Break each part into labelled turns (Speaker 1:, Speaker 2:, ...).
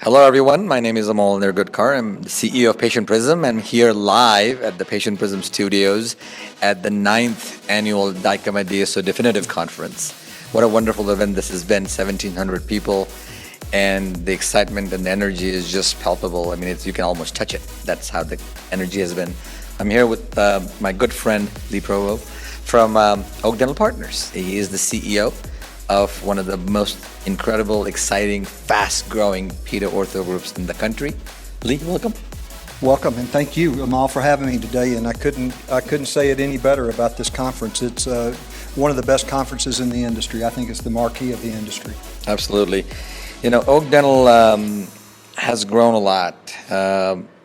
Speaker 1: Hello, everyone. My name is Amol Nirgudkar. I'm the CEO of Patient Prism. I'm here live at the Patient Prism studios at the 9th annual Dykema DSO Definitive Conference. What a wonderful event this has been, 1,700 people, and the excitement and the energy is just palpable. I mean, you can almost touch it. That's how the energy has been. I'm here with my good friend, Lee Provow from Oak Dental Partners. He is the CEO of one of the most incredible, exciting, fast-growing pedo ortho groups in the country. Lee, welcome.
Speaker 2: Welcome, and thank you, Amol, for having me today. And I couldn't say it any better about this conference. It's one of the best conferences in the industry. I think it's the marquee of the industry.
Speaker 1: Absolutely. You know, Oak Dental has grown a lot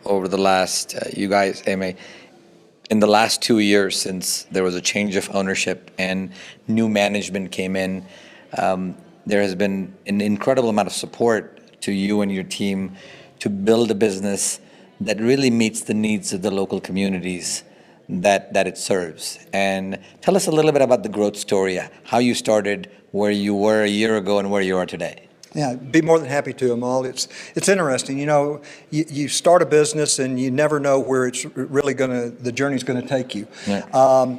Speaker 1: over the last, in the last 2 years since there was a change of ownership and new management came in. There has been an incredible amount of support to you and your team to build a business that really meets the needs of the local communities that it serves. And tell us a little bit about the growth story, how you started, where you were a year ago and where you are today.
Speaker 2: Yeah, be more than happy to, Amol. It's interesting. You know, you start a business and you never know where it's really the journey's going to take you.
Speaker 1: Yeah.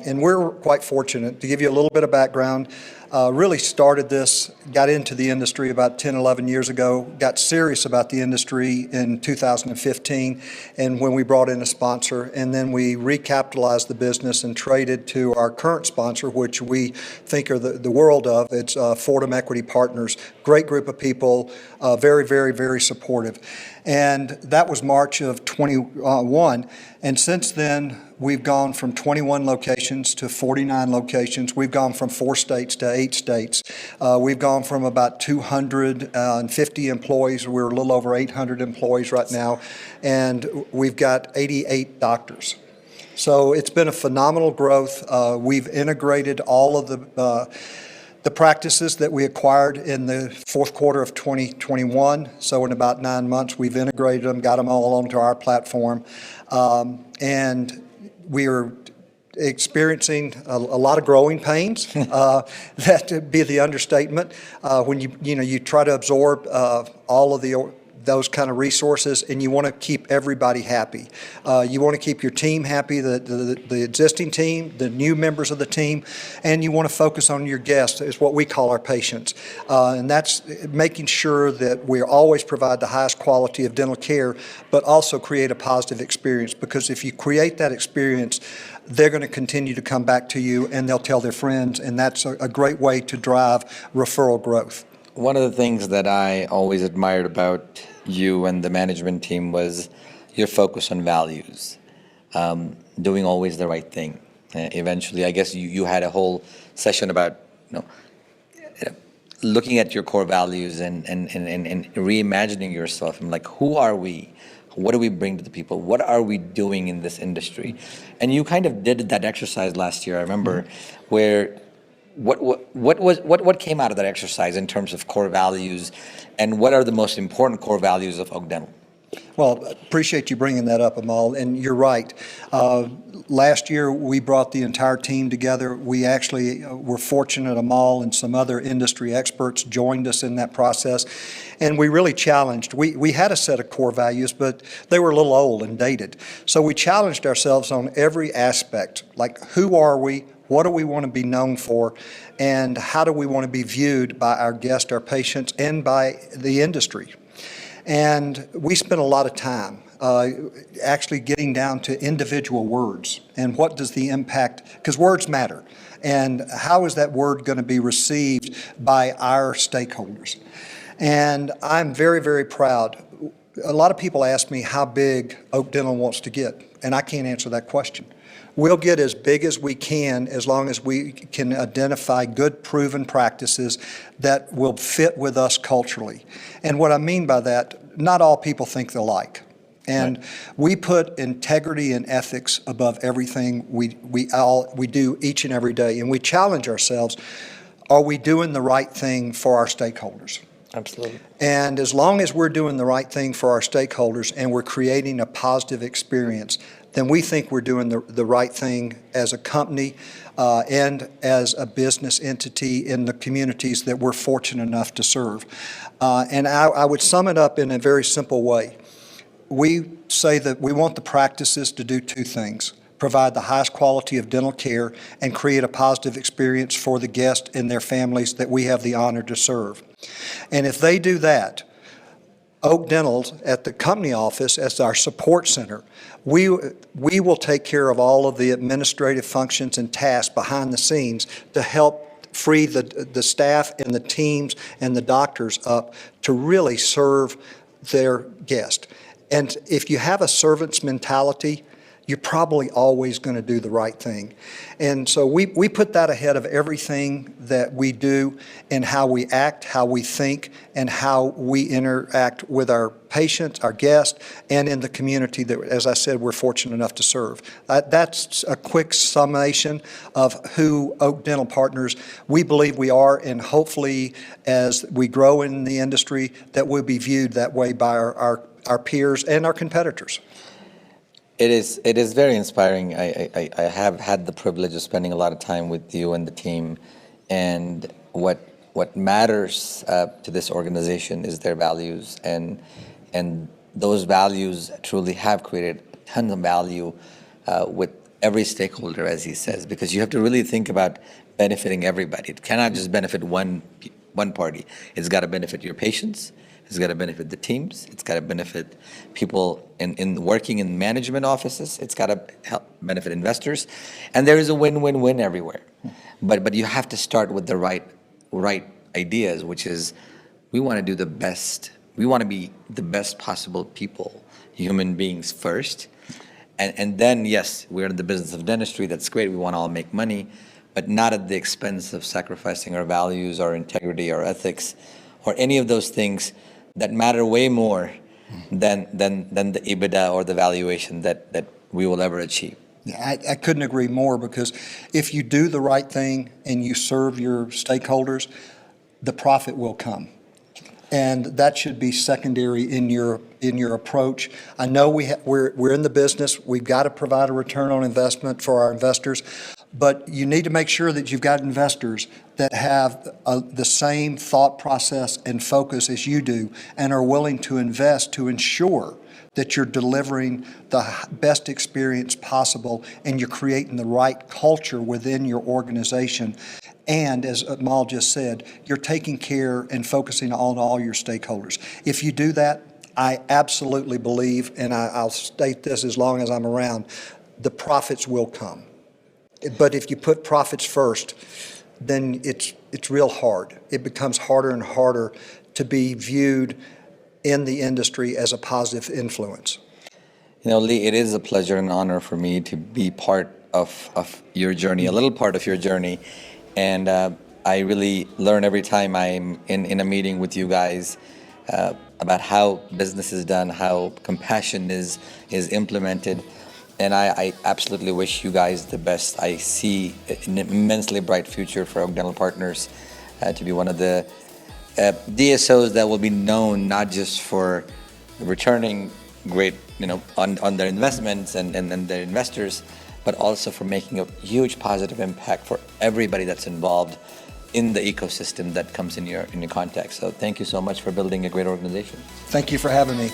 Speaker 2: And we're quite fortunate. To give you a little bit of background, really started this, got into the industry about 10, 11 years ago, got serious about the industry in 2015, and when we brought in a sponsor, and then we recapitalized the business and traded to our current sponsor, which we think are the world of. It's Fordham Equity Partners, great group of people, very, very, very supportive. And that was March of 21, and since then, we've gone from 21 locations to 49 locations. We've gone from 4 states to 8 states. We've gone from about 250 employees. We're a little over 800 employees right now, and we've got 88 doctors. So it's been a phenomenal growth. We've integrated all of the practices that we acquired in the fourth quarter of 2021. So in about 9 months, we've integrated them, got them all onto our platform, and we are experiencing a lot of growing pains. That would be the understatement. When you try to absorb all of those kind of resources, and you want to keep everybody happy. You want to keep your team happy, the existing team, the new members of the team, and you want to focus on your guests, is what we call our patients. And that's making sure that we always provide the highest quality of dental care, but also create a positive experience, because if you create that experience, they're going to continue to come back to you, and they'll tell their friends, and that's a great way to drive referral growth.
Speaker 1: One of the things that I always admired about you and the management team was your focus on values, doing always the right thing. Eventually, I guess you had a whole session about looking at your core values and reimagining yourself. And like, who are we? What do we bring to the people? What are we doing in this industry? And you kind of did that exercise last year, I remember, where what came out of that exercise in terms of core values, and what are the most important core values of Oak Dental?
Speaker 2: Well, appreciate you bringing that up, Amol, and you're right. Last year, we brought the entire team together. We actually were fortunate, Amol and some other industry experts joined us in that process, and we really challenged. We had a set of core values, but they were a little old and dated. So we challenged ourselves on every aspect, like who are we? What do we want to be known for, and how do we want to be viewed by our guests, our patients, and by the industry? And we spent a lot of time actually getting down to individual words and what does the impact, because words matter, and how is that word going to be received by our stakeholders? And I'm very, very proud. A lot of people ask me how big Oak Dental wants to get, and I can't answer that question. We'll get as big as we can as long as we can identify good proven practices that will fit with us culturally. And what I mean by that, not all people think alike. And we put integrity and ethics above everything we do each and every day. And we challenge ourselves, are we doing the right thing for our stakeholders?
Speaker 1: Absolutely.
Speaker 2: And as long as we're doing the right thing for our stakeholders and we're creating a positive experience, then we think we're doing the right thing as a company and as a business entity in the communities that we're fortunate enough to serve. And I would sum it up in a very simple way. We say that we want the practices to do two things: provide the highest quality of dental care and create a positive experience for the guests and their families that we have the honor to serve. And if they do that, Oak Dental at the company office as our support center, we will take care of all of the administrative functions and tasks behind the scenes to help free the staff and the teams and the doctors up to really serve their guests. And if you have a servant's mentality, you're probably always going to do the right thing. And so we put that ahead of everything that we do in how we act, how we think, and how we interact with our patients, our guests, and in the community that, as I said, we're fortunate enough to serve. That's a quick summation of who Oak Dental Partners we believe we are, and hopefully as we grow in the industry that we'll be viewed that way by our peers and our competitors.
Speaker 1: It is very inspiring. I have had the privilege of spending a lot of time with you and the team, and what matters to this organization is their values, and those values truly have created a ton of value with every stakeholder, as he says, because you have to really think about benefiting everybody. It cannot just benefit one party. It's got to benefit your patients. It's got to benefit the teams. It's got to benefit people in working in management offices. It's got to help benefit investors, and there is a win-win-win everywhere. But you have to start with the right ideas, which is we want to do the best. We want to be the best possible people, human beings first, and then yes, we're in the business of dentistry. That's great. We want to all make money, but not at the expense of sacrificing our values, our integrity, our ethics, or any of those things that matter way more than the EBITDA or the valuation that we will ever achieve.
Speaker 2: Yeah, I couldn't agree more, because if you do the right thing and you serve your stakeholders, the profit will come. And that should be secondary in your approach. I know we're in the business. We've got to provide a return on investment for our investors, but you need to make sure that you've got investors that have the same thought process and focus as you do and are willing to invest to ensure that you're delivering the best experience possible and you're creating the right culture within your organization. And as Amol just said, you're taking care and focusing on all your stakeholders. If you do that, I absolutely believe, and I'll state this as long as I'm around, the profits will come. But if you put profits first, then it's real hard. It becomes harder and harder to be viewed in the industry as a positive influence.
Speaker 1: You know, Lee, it is a pleasure and honor for me to be part of your journey, a little part of your journey. And I really learn every time I'm in a meeting with you guys about how business is done, how compassion is implemented. And I absolutely wish you guys the best. I see an immensely bright future for Oak Dental Partners to be one of the DSOs that will be known not just for returning great, on their investments and their investors, but also for making a huge positive impact for everybody that's involved in the ecosystem that comes in your context. So thank you so much for building a great organization.
Speaker 2: Thank you for having me.